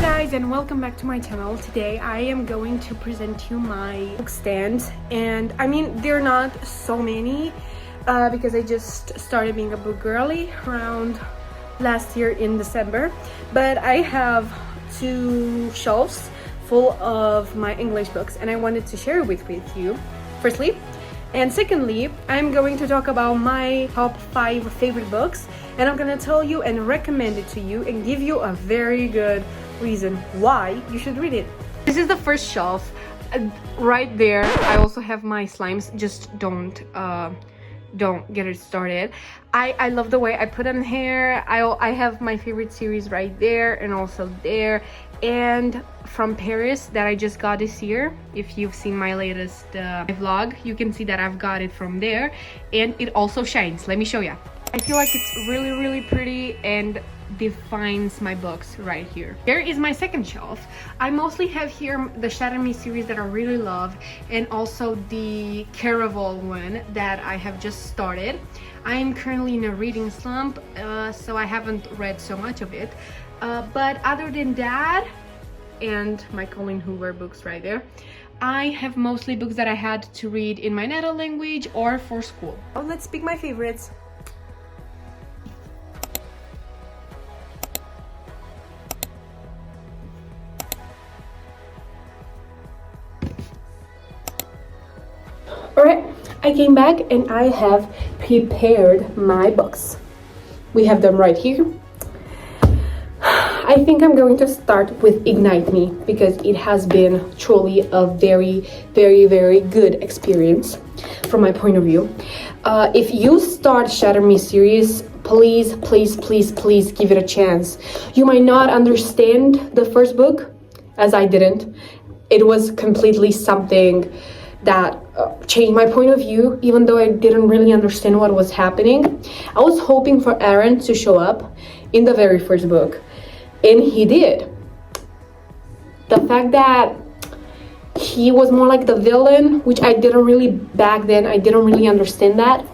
Guys, and welcome back to my channel. Today I am going to present you my book stands, and I mean they're not so many because I just started being a book girly around last year in December, but I have 2 shelves full of my English books and I wanted to share it with you firstly, and secondly I'm going to talk about my top 5 favorite books, and I'm gonna tell you and recommend it to you and give you a very good reason why you should read it. This is the first shelf. Right there I also have my slimes. Just don't get it started. I love the way I put them here. I have my favorite series right there and also there, and from Paris that I just got this year. If you've seen my latest vlog, you can see that I've got it from there, and it also shines. Let me show you. I feel like it's really pretty and defines my books right here. Here is my second shelf. I mostly have here the Shatter Me series that I really love, and also the Caraval one that I have just started. I am currently in a reading slump, so I haven't read so much of it, but other than that, and my Colleen Hoover books right there, I have mostly books that I had to read in my native language or for school. Oh, let's pick my favorites. Alright, I came back and I have prepared my books. We have them right here. I think I'm going to start with Ignite Me because it has been truly a very good experience from my point of view. If you start Shatter Me series, please give it a chance. You might not understand the first book, as I didn't. It was completely something that changed my point of view, even though I didn't really understand what was happening. I was hoping for Aaron to show up in the very first book, and he did. The fact that he was more like the villain, which I didn't really, back then I didn't really understand that,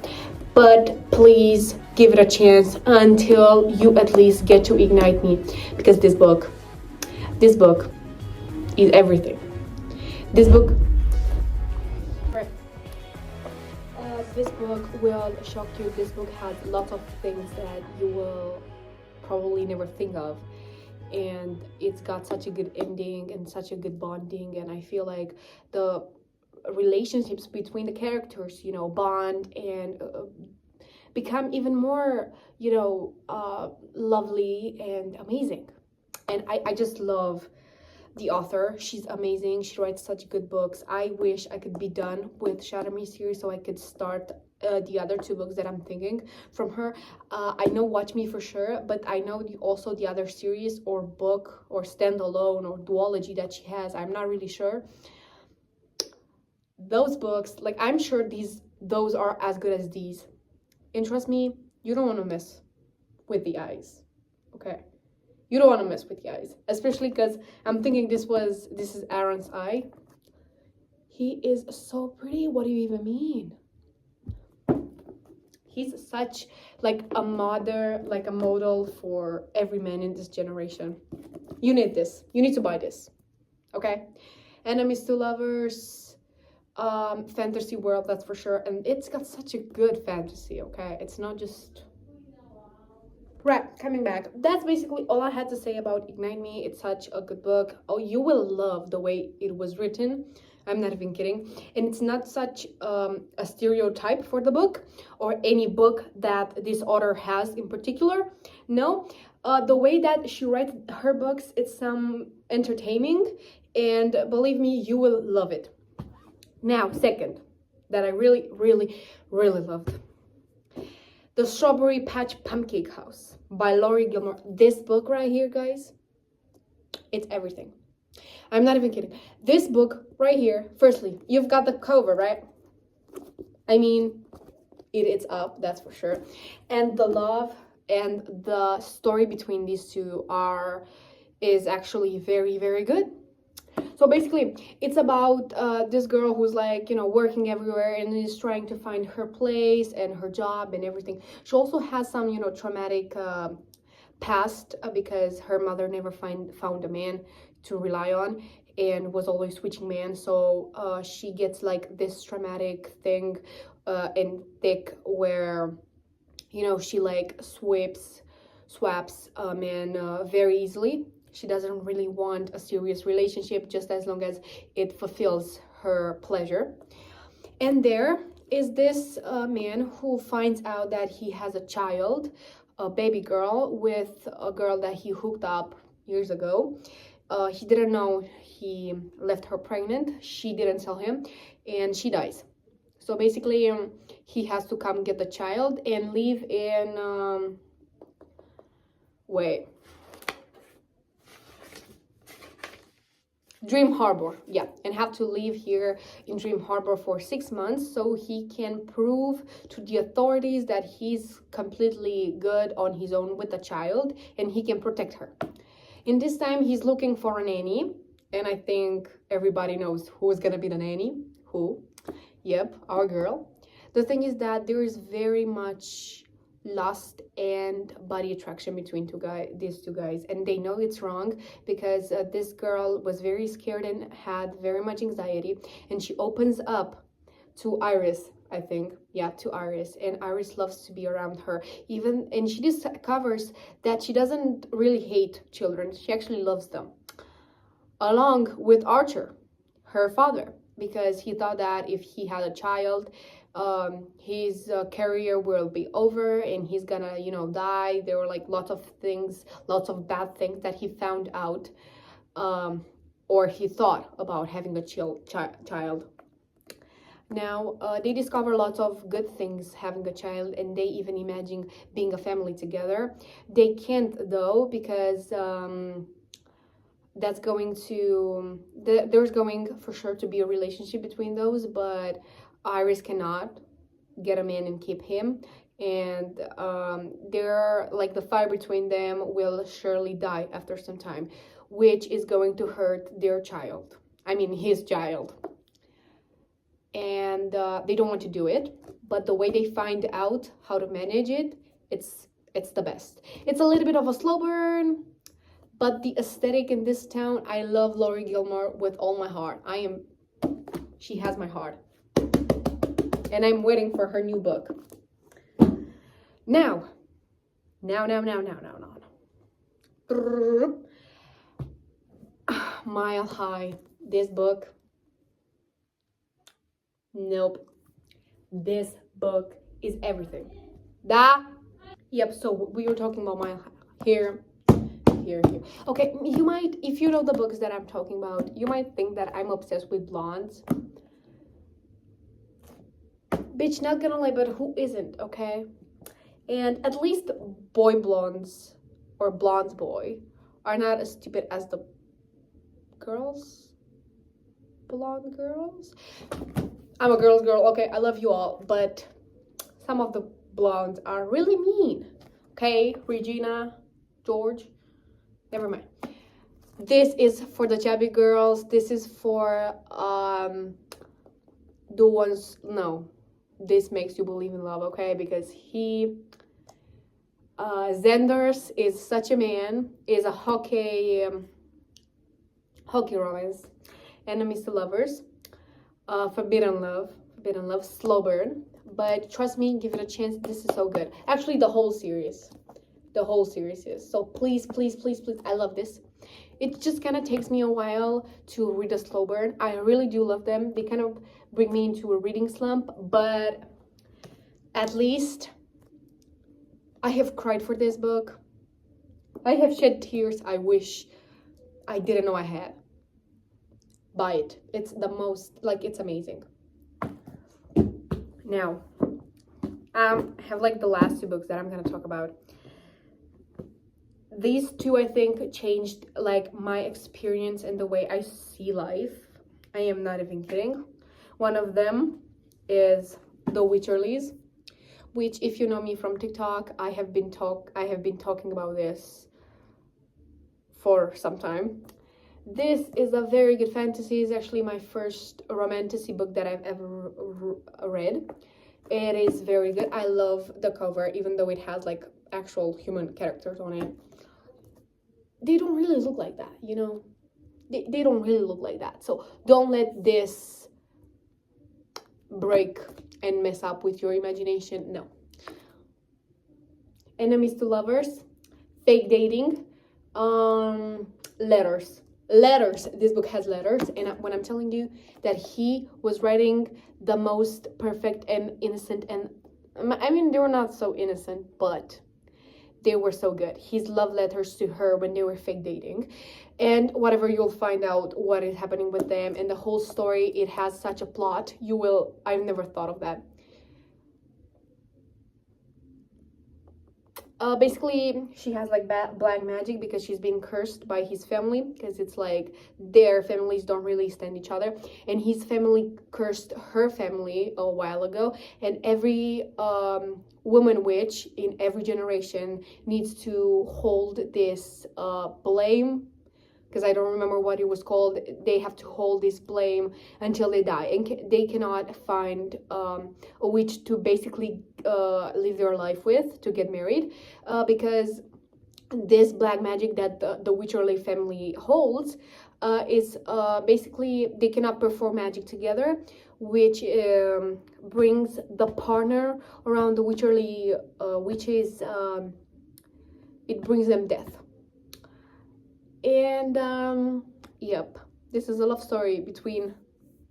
but please give it a chance until you at least get to Ignite Me, because this book is everything. This book will shock you. This book has lots of things that you will probably never think of, and it's got such a good ending and such a good bonding, and I feel like the relationships between the characters, you know, bond and become even more, you know, lovely and amazing. And I just love the author. She's amazing. She writes such good books. I wish I could be done with Shatter Me series so I could start the other 2 books that I'm thinking from her. I know Watch Me for sure, but I know also the other series or book or standalone or duology that she has. I'm not really sure. Those books, like, I'm sure those are as good as these. And trust me, you don't want to mess with the eyes, okay? You don't want to mess with the eyes, especially because I'm thinking this is Aaron's eye. He is so pretty. What do you even mean? He's such like a model for every man in this generation. You need this. You need to buy this, okay? Enemies to Lovers, fantasy world, that's for sure, and it's got such a good fantasy, okay? It's not just... Right, coming back. That's basically all I had to say about Ignite Me. It's such a good book. Oh, you will love the way it was written. I'm not even kidding. And it's not such a stereotype for the book or any book that this author has in particular. No, the way that she writes her books, it's entertaining, and believe me, you will love it. Now, second, that I really loved. The Strawberry Patch Pumpkin House by Laurie Gilmore. This book right here, guys, it's everything. I'm not even kidding. This book right here, firstly, you've got the cover, right? I mean, it's up, that's for sure. And the love and the story between these 2 is actually very good. So basically, it's about this girl who's like, you know, working everywhere and is trying to find her place and her job and everything. She also has some, you know, traumatic past because her mother never found a man to rely on and was always switching men. So she gets like this traumatic thing in thick where, you know, she like swaps men very easily. She doesn't really want a serious relationship, just as long as it fulfills her pleasure. And there is this man who finds out that he has a child, a baby girl, with a girl that he hooked up years ago. He didn't know he left her pregnant. She didn't tell him, and she dies. So basically, he has to come get the child and live in Dream Harbor, yeah, and have to live here in Dream Harbor for 6 months so he can prove to the authorities that he's completely good on his own with the child and he can protect her. In this time, he's looking for a nanny, and I think everybody knows who is gonna be the nanny. Who? Yep, our girl. The thing is that there is very much lust and body attraction between these two guys, and they know it's wrong because this girl was very scared and had very much anxiety, and she opens up to Iris, I think, yeah, to Iris, and Iris loves to be around her, and she discovers that she doesn't really hate children. She actually loves them, along with Archer, her father, because he thought that if he had a child, his career will be over and he's gonna, you know, die. There were like lots of bad things that he found out, or he thought about having a child. Now they discover lots of good things having a child, and they even imagine being a family together. They can't though, because that's going to there's going for sure to be a relationship between those, but Iris cannot get a man and keep him, and they're like, the fire between them will surely die after some time, which is going to hurt their child, I mean his child, and they don't want to do it, but the way they find out how to manage it, it's the best. It's a little bit of a slow burn, but the aesthetic in this town, I love Laurie Gilmore with all my heart. She has my heart. And I'm waiting for her new book. Now. Mile High. This book. Nope. This book is everything. Yep, so we were talking about Mile High. Here. Okay, you might, if you know the books that I'm talking about, you might think that I'm obsessed with blondes. Bitch, not gonna lie, but who isn't, okay? And at least boy blondes, or blondes boy, are not as stupid as the blonde girls. I'm a girl's girl, okay? I love you all, but some of the blondes are really mean, okay? Regina, George, never mind. This is for the chubby girls. This is for the ones, no. This makes you believe in love, okay? Because Xanders is such a man, is a hockey romance, enemies to lovers, forbidden love, slow burn. But trust me, give it a chance. This is so good. Actually, the whole series is. So please, I love this. It just kind of takes me a while to read a slow burn. I really do love them. They kind of bring me into a reading slump, but at least I have cried for this book. I have shed tears I wish I didn't know I had. Buy it. It's the most, like, it's amazing. Now, I have like the last two books that I'm going to talk about. These two, I think, changed like my experience and the way I see life. I am not even kidding. One of them is The Witcherlies, which, if you know me from TikTok, I have been talking about this for some time. This is a very good fantasy. It's actually my first romantasy book that I've ever read. It is very good. I love the cover, even though it has like actual human characters on it, they don't really look like that, you know. They don't really look like that. So don't let this break and mess up with your imagination. No. Enemies to lovers, fake dating, letters. This book has letters, and when I'm telling you that he was writing the most perfect and innocent, and I mean, they were not so innocent, but they were so good. His love letters to her when they were fake dating, and whatever, you'll find out what is happening with them, and the whole story, it has such a plot. I've never thought of that. Basically, she has like black magic because she's been cursed by his family, because it's like their families don't really stand each other, and his family cursed her family a while ago, and every woman witch in every generation needs to hold this blame, because I don't remember what it was called. They have to hold this blame until they die, and they cannot find a witch to basically live their life with, to get married, because this black magic that the Witcherly family holds is basically they cannot perform magic together, which brings the partner around the Witcherly witches, it brings them death. And yep, this is a love story between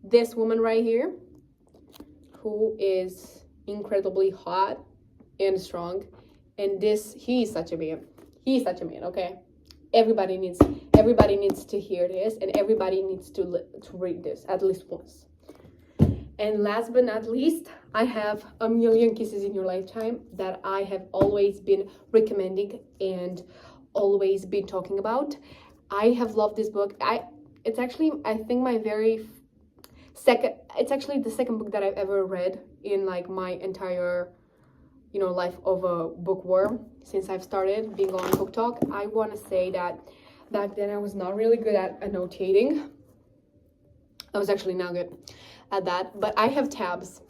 this woman right here, who is incredibly hot and strong, and he's such a man. He's such a man. Okay, everybody needs to hear this, and everybody needs to read this at least once. And last but not least, I have A Million Kisses in Your Lifetime, that I have always been recommending and always been talking about. I have loved this book. It's actually, I think, my very second, it's actually the second book that I've ever read in like my entire, you know, life of a bookworm since I've started being on Book Talk. I want to say that back then I was not really good at annotating. I was actually not good at that, but I have tabs.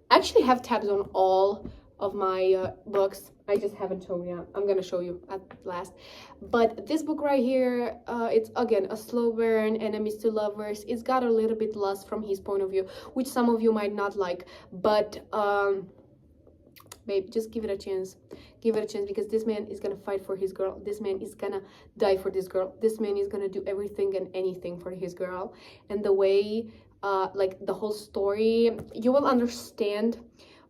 I actually have tabs on all of my books. I just haven't shown you. I'm gonna show you at last. But this book right here, it's again a slow burn, enemies to lovers. It's got a little bit lust from his point of view, which some of you might not like, but babe, just give it a chance. Give it a chance, because this man is gonna fight for his girl. This man is gonna die for this girl. This man is gonna do everything and anything for his girl. And the way like the whole story, you will understand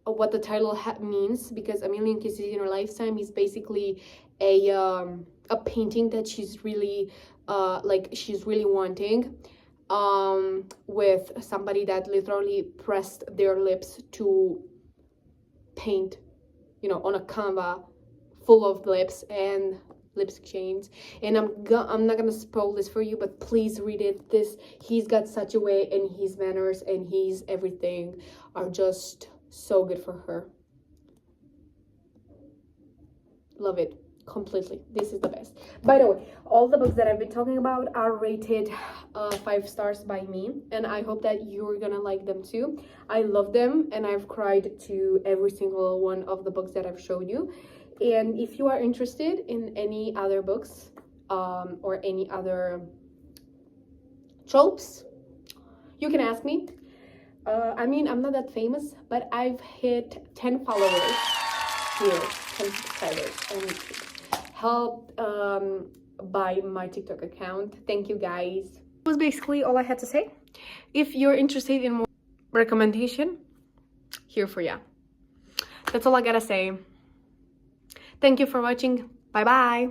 what the title means, because A Million Kisses in Your Lifetime is basically a painting that she's really she's really wanting, with somebody that literally pressed their lips to paint, you know, on a canvas full of lips and lipstick shades. And I'm not gonna spoil this for you, but please read it. He's got such a way, and his manners and his everything are just so good for her. Love it completely. This is the best. By the way, all the books that I've been talking about are rated 5 stars by me, and I hope that you're gonna like them too. I love them, and I've cried to every single one of the books that I've showed you. And if you are interested in any other books or any other tropes, you can ask me. I mean, I'm not that famous, but I've hit 10 followers here, 10 subscribers on YouTube, helped by my TikTok account. Thank you, guys. That was basically all I had to say. If you're interested in more recommendation, here for ya. That's all I gotta say. Thank you for watching. Bye bye.